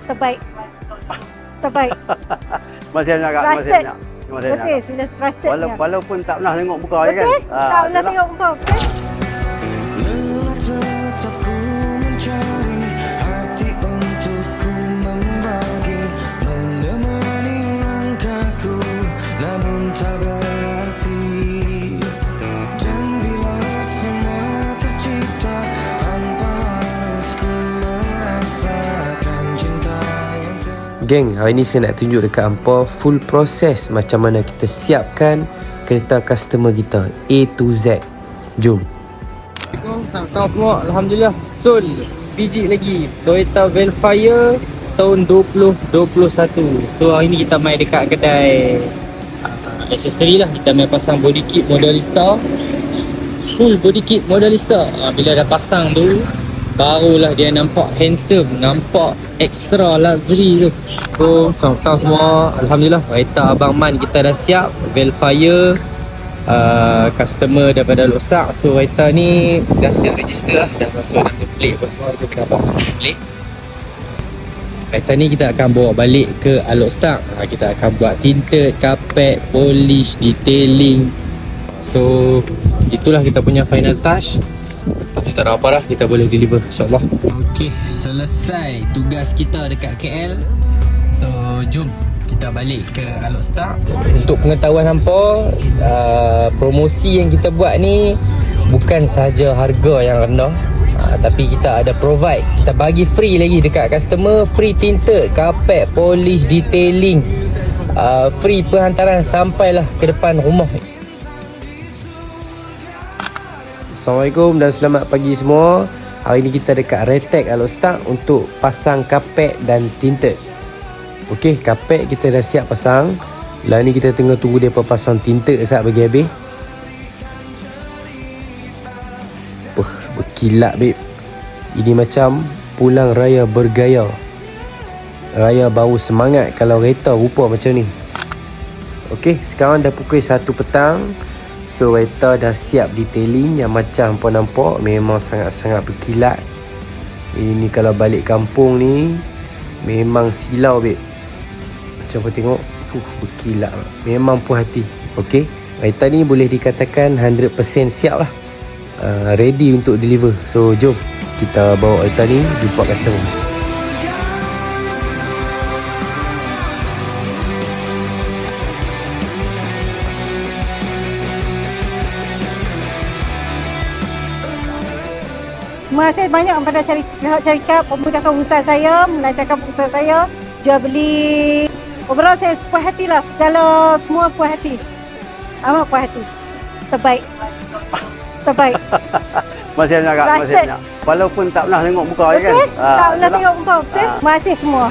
Terbaik. Terbaik. Masih banyak Kak, masih Trusted. banyak. Masih banyak. Okey, sudah trusted. Walaupun tak pernah tengok muka dia kan. Okey, tak pernah tengok muka. Okey. Geng, hari ni saya nak tunjuk dekat hampa full proses macam mana kita siapkan kereta customer kita A to Z. Jom. Assalamualaikum semua. Alhamdulillah Sol sebiji lagi Toyota Velfire tahun 2021. So hari ni kita main dekat kedai accessory lah. Kita main pasang body kit Modelista, full body kit Modelista. Bila dah pasang tu barulah dia nampak handsome, nampak extra luxury tu. So tang semua, Alhamdulillah kereta Abang Man kita dah siap. Velfire customer daripada Lokstar. So kereta ni dah siap register lah, dah masuk number plate apa semua. Kita tengah pasang number plate. Kereta ni kita akan bawa balik ke Lokstar. Kita akan buat tinted, carpet, polish, detailing. So itulah kita punya final touch. Lepas tu tak ada apa dah, kita boleh deliver insyaAllah. Ok, selesai tugas kita dekat KL. So jom kita balik ke Lokstar. Untuk pengetahuan hampa, promosi yang kita buat ni bukan sahaja harga yang rendah, tapi kita ada provide, kita bagi free lagi dekat customer. Free tinted, carpet, polish, detailing, free penghantaran sampailah ke depan rumah. Assalamualaikum dan selamat pagi semua. Hari ni kita dekat Retek Lokstar untuk pasang kapet dan tinted. Okey, kapet kita dah siap pasang. Lah ni kita tengah tunggu dia pasang tinted sekejap bagi habis. Berkilat babe. Ini macam pulang raya bergaya. Raya baru semangat kalau kereta rupa macam ni. Okey, sekarang dah pukul 1 petang. So kereta dah siap detailing yang macam hampa nampak, memang sangat-sangat berkilat. Ini kalau balik kampung ni memang silau babe. Macam apa tengok, berkilat, memang puas hati. Okey, kereta ni boleh dikatakan 100% siap lah, ready untuk deliver. So jom kita bawa kereta ni jumpa customer. Terima kasih banyak kepada pihak syarikat memudahkan usaha saya, melancarkan usaha saya, jual beli. Overall saya puas hati lah, segala semua puas hati. Amat puas hati. Terbaik. Terbaik. Masih banyak Kak, masih banyak. Walaupun tak pernah tengok muka dia kan. Tak pernah tengok muka. Terima kasih semua.